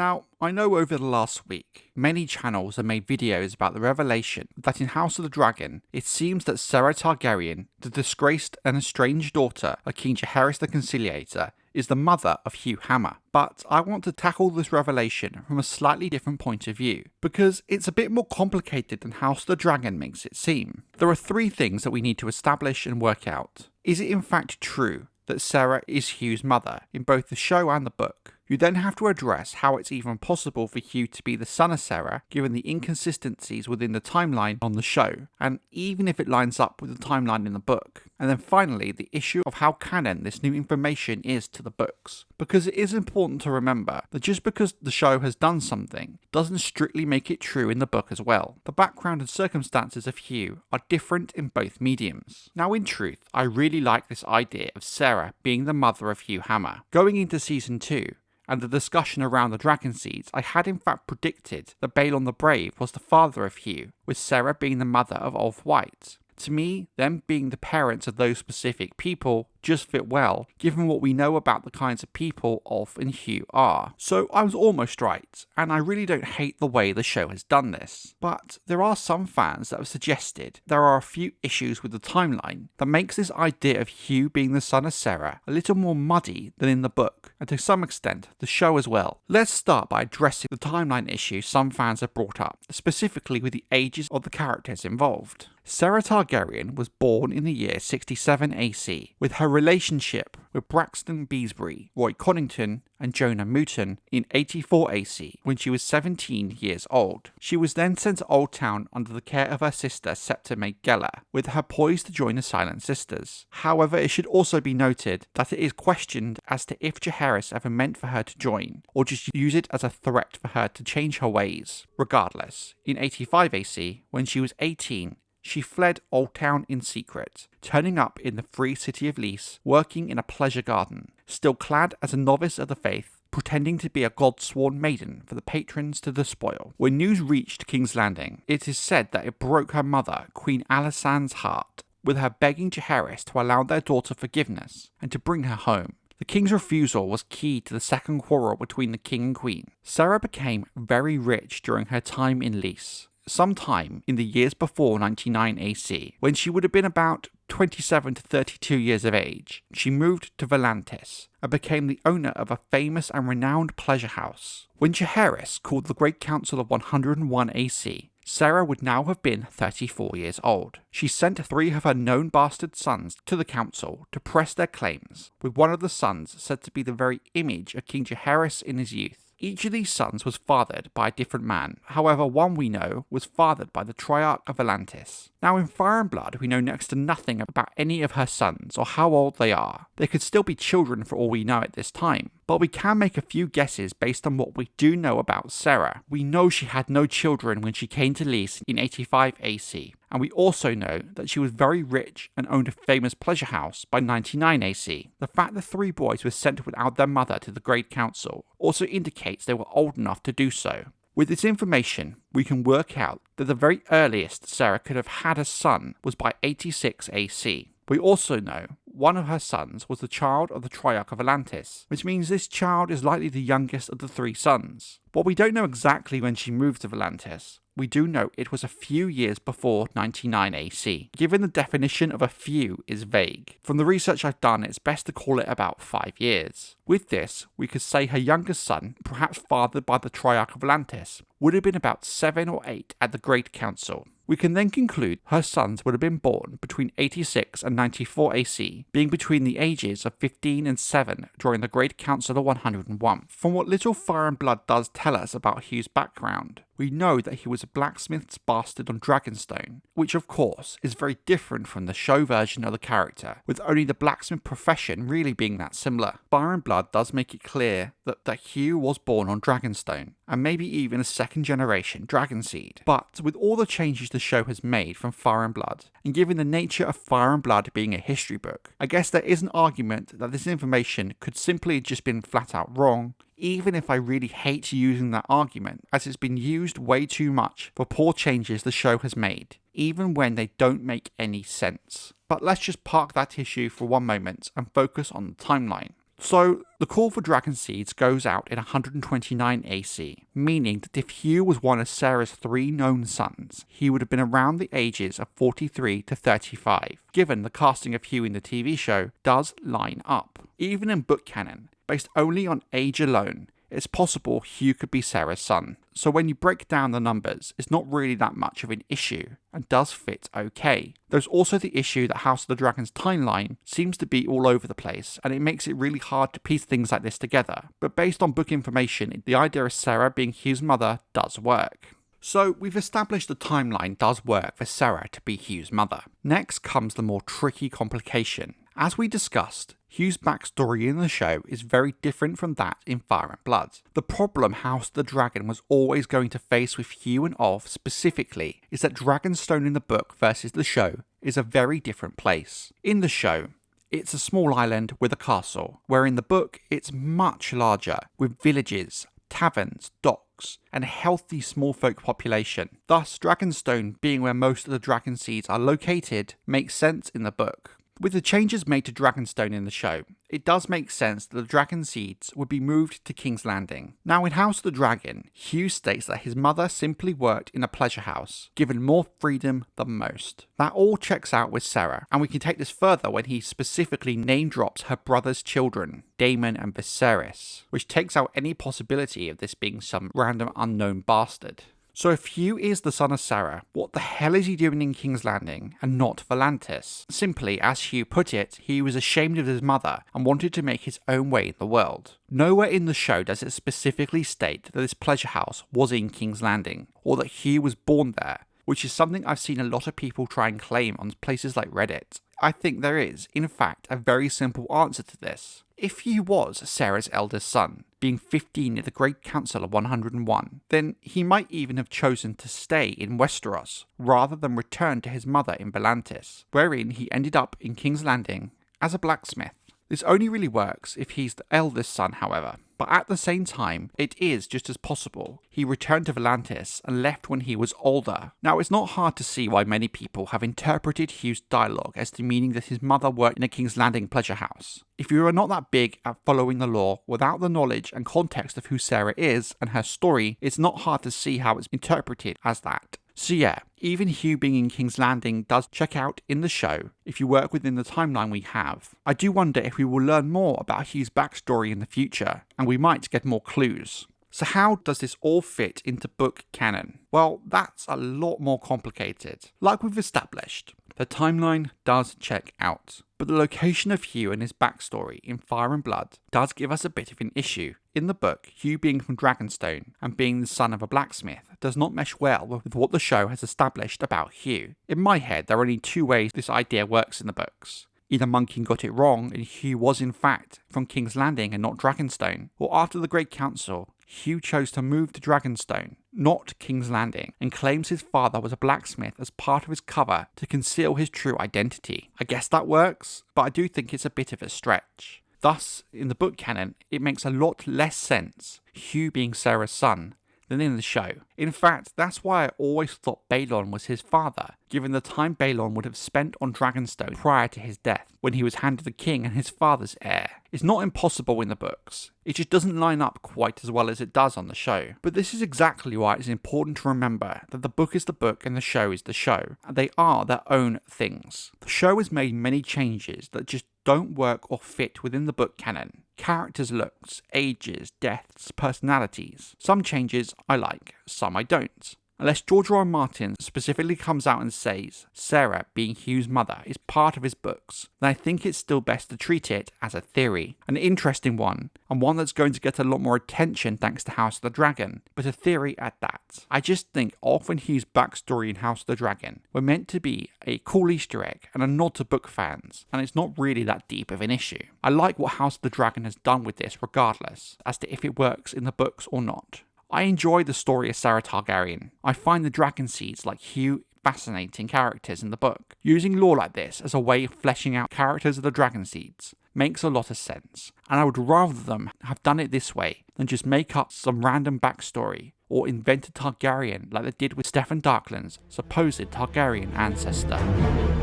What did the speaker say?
Now, I know over the last week, many channels have made videos about the revelation that in House of the Dragon, it seems that Saera Targaryen, the disgraced and estranged daughter of King Jaehaerys the Conciliator, is the mother of Hugh Hammer. But I want to tackle this revelation from a slightly different point of view, because it's a bit more complicated than House of the Dragon makes it seem. There are three things that we need to establish and work out. Is it in fact true that Saera is Hugh's mother in both the show and the book? You then have to address how it's even possible for Hugh to be the son of Saera, given the inconsistencies within the timeline on the show, and even if it lines up with the timeline in the book. And then finally, the issue of how canon this new information is to the books. Because it is important to remember that just because the show has done something, doesn't strictly make it true in the book as well. The background and circumstances of Hugh are different in both mediums. Now in truth, I really like this idea of Saera being the mother of Hugh Hammer. Going into season 2, and the discussion around the Dragonseeds, I had in fact predicted that Balon the Brave was the father of Hugh, with Saera being the mother of Ulf White. To me, them being the parents of those specific people just fit well, given what we know about the kinds of people Ulf and Hugh are. So I was almost right, and I really don't hate the way the show has done this. But there are some fans that have suggested there are a few issues with the timeline that makes this idea of Hugh being the son of Saera a little more muddy than in the book, and to some extent the show as well. Let's start by addressing the timeline issue some fans have brought up, specifically with the ages of the characters involved. Saera Targaryen was born in the year 67 AC, with her relationship with Braxton Beesbury, Roy Connington, and Jonah Mouton in 84 AC when she was 17 years old. She was then sent to Old Town under the care of her sister Septimate Geller, with her poised to join the Silent Sisters. However, it should also be noted that it is questioned as to if Jaehaerys ever meant for her to join, or just use it as a threat for her to change her ways. Regardless, in 85 AC, when she was 18, she fled Old Town in secret, turning up in the free city of Lys, working in a pleasure garden, still clad as a novice of the faith, pretending to be a god-sworn maiden for the patrons to despoil. When news reached King's Landing, it is said that it broke her mother, Queen Alysanne's heart, with her begging Jaehaerys to allow their daughter forgiveness and to bring her home. The king's refusal was key to the second quarrel between the king and queen. Saera became very rich during her time in Lys, sometime in the years before 99 AC, when she would have been about 27 to 32 years of age. She moved to Volantis and became the owner of a famous and renowned pleasure house. When Jaehaerys called the Great Council of 101 AC, Saera would now have been 34 years old. She sent 3 of her known bastard sons to the council to press their claims, with one of the sons said to be the very image of King Jaehaerys in his youth. Each of these sons was fathered by a different man. However, one we know was fathered by the Triarch of Volantis. Now in Fire and Blood, we know next to nothing about any of her sons or how old they are. They could still be children for all we know at this time, but we can make a few guesses based on what we do know about Saera. We know she had no children when she came to Lys in 85 AC, and we also know that she was very rich and owned a famous pleasure house by 99 AC. The fact that 3 boys were sent without their mother to the Great Council also indicates they were old enough to do so. With this information, we can work out that the very earliest Saera could have had a son was by 86 AC. We also know one of her sons was the child of the Triarch of Volantis, which means this child is likely the youngest of the 3 sons. While we don't know exactly when she moved to Volantis, we do know it was a few years before 99 AC, given the definition of a few is vague. From the research I've done, it's best to call it about 5 years. With this, we could say her youngest son, perhaps fathered by the Triarch of Volantis, would have been about 7 or 8 at the Great Council. We can then conclude her sons would have been born between 86 and 94 AC, being between the ages of 15 and 7 during the Great Council of 101. From what little Fire and Blood does tell us about Hugh's background, we know that he was a blacksmith's bastard on Dragonstone, which of course is very different from the show version of the character, with only the blacksmith profession really being that similar. Fire and Blood does make it clear that Hugh was born on Dragonstone, and maybe even a second generation Dragonseed. But with all the changes the show has made from Fire and Blood, and given the nature of Fire and Blood being a history book, I guess there is an argument that this information could simply just been flat out wrong, even if I really hate using that argument, as it's been used way too much for poor changes the show has made, even when they don't make any sense. But let's just park that issue for one moment and focus on the timeline. So, the call for Dragonseeds goes out in 129 AC, meaning that if Hugh was one of Saera's 3 known sons, he would have been around the ages of 43 to 35, given the casting of Hugh in the TV show does line up. Even in book canon, based only on age alone, it's possible Hugh could be Saera's son. So when you break down the numbers, it's not really that much of an issue, and does fit okay. There's also the issue that House of the Dragon's timeline seems to be all over the place, and it makes it really hard to piece things like this together. But based on book information, the idea of Saera being Hugh's mother does work. So we've established the timeline does work for Saera to be Hugh's mother. Next comes the more tricky complication. As we discussed, Hugh's backstory in the show is very different from that in Fire and Blood. The problem House of the Dragon was always going to face with Hugh and Ov specifically is that Dragonstone in the book versus the show is a very different place. In the show, it's a small island with a castle, where in the book it's much larger, with villages, taverns, docks, and a healthy small folk population. Thus, Dragonstone being where most of the Dragonseeds are located makes sense in the book. With the changes made to Dragonstone in the show, it does make sense that the Dragonseeds would be moved to King's Landing. Now in House of the Dragon, Hugh states that his mother simply worked in a pleasure house, given more freedom than most. That all checks out with Saera, and we can take this further when he specifically name drops her brother's children, Daemon and Viserys, which takes out any possibility of this being some random unknown bastard. So if Hugh is the son of Saera, what the hell is he doing in King's Landing and not Volantis? Simply, as Hugh put it, he was ashamed of his mother and wanted to make his own way in the world. Nowhere in the show does it specifically state that this pleasure house was in King's Landing, or that Hugh was born there, which is something I've seen a lot of people try and claim on places like Reddit. I think there is, in fact, a very simple answer to this. If Hugh was Saera's eldest son, being 15 at the Great Council of 101, then he might even have chosen to stay in Westeros, rather than return to his mother in Volantis, wherein he ended up in King's Landing as a blacksmith. This only really works if he's the eldest son, however. But at the same time, it is just as possible he returned to Volantis and left when he was older. Now, it's not hard to see why many people have interpreted Hugh's dialogue as the meaning that his mother worked in a King's Landing pleasure house. If you are not that big at following the lore without the knowledge and context of who Saera is and her story, it's not hard to see how it's interpreted as that. So yeah, even Hugh being in King's Landing does check out in the show if you work within the timeline we have. I do wonder if we will learn more about Hugh's backstory in the future, and we might get more clues. So how does this all fit into book canon? Well, that's a lot more complicated. Like we've established, the timeline does check out, but the location of Hugh and his backstory in Fire and Blood does give us a bit of an issue. In the book, Hugh being from Dragonstone and being the son of a blacksmith does not mesh well with what the show has established about Hugh. In my head, there are only 2 ways this idea works in the books. Either Monkey got it wrong and Hugh was in fact from King's Landing and not Dragonstone, or after the Great Council, Hugh chose to move to Dragonstone, not King's Landing, and claims his father was a blacksmith as part of his cover to conceal his true identity. I guess that works, but I do think it's a bit of a stretch. Thus, in the book canon, it makes a lot less sense, Hugh being Saera's son, than in the show. In fact, that's why I always thought Balon was his father, given the time Balon would have spent on Dragonstone prior to his death, when he was handed the king and his father's heir. It's not impossible in the books, it just doesn't line up quite as well as it does on the show. But this is exactly why it's important to remember that the book is the book and the show is the show, and they are their own things. The show has made many changes that just don't work or fit within the book canon. Characters' looks, ages, deaths, personalities. Some changes I like, some I don't. Unless George R. R. Martin specifically comes out and says Saera being Hugh's mother is part of his books, then I think it's still best to treat it as a theory. An interesting one, and one that's going to get a lot more attention thanks to House of the Dragon, but a theory at that. I just think Olf and Hugh's backstory in House of the Dragon were meant to be a cool Easter egg and a nod to book fans, and it's not really that deep of an issue. I like what House of the Dragon has done with this regardless, as to if it works in the books or not. I enjoy the story of Saera Targaryen. I find the Dragonseeds like Hugh fascinating characters in the book. Using lore like this as a way of fleshing out characters of the Dragonseeds makes a lot of sense, and I would rather them have done it this way than just make up some random backstory or invent a Targaryen like they did with Steffon Darkland's supposed Targaryen ancestor.